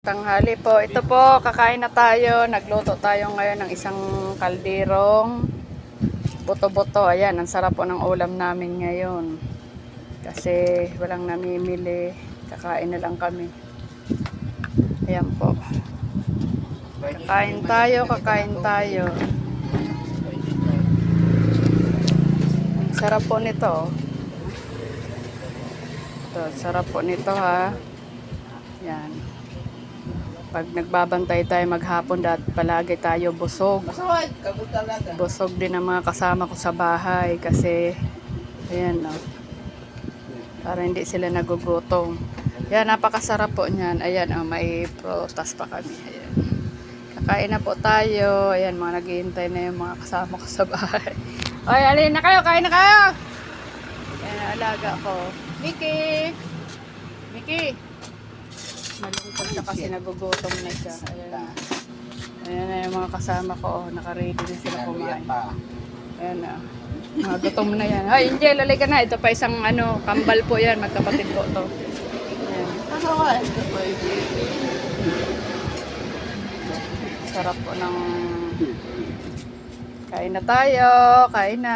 Tanghali po. Ito po, kakain na tayo. Nagluto tayo ngayon ng isang kalderong buto-buto. Ayan, ang sarap po ng ulam namin ngayon. Kasi walang namimili. Kakain na lang kami. Ayan po. Kakain tayo, kakain tayo. Ang sarap po nito. Ito, sarap po nito ha. Yan. Pag nagbabantay tayo maghapon, palagi tayo busog. Busog din ang mga kasama ko sa bahay kasi ayan o. Para hindi sila nagugutom. Yan, napakasarap po niyan. Ayan o, may prutas pa kami. Ayan. Kakain na po tayo. Ayan, mga naghihintay na yung mga kasama ko sa bahay. Oy, alin na kayo, kain na kayo! Ayan, alaga ko. Mickey! Mickey! Malungkot na kasi nagugutom na siya. Ayan. Ayan na yung mga kasama ko. Naka-ready na sila kumain. Ayan na. Mga gutom na yan. Ay, Angel, lalay ka na. Ito pa isang kambal po yan. Magkapatid ko to. Ayan. Sarap po ng... Kain na tayo. Kain na.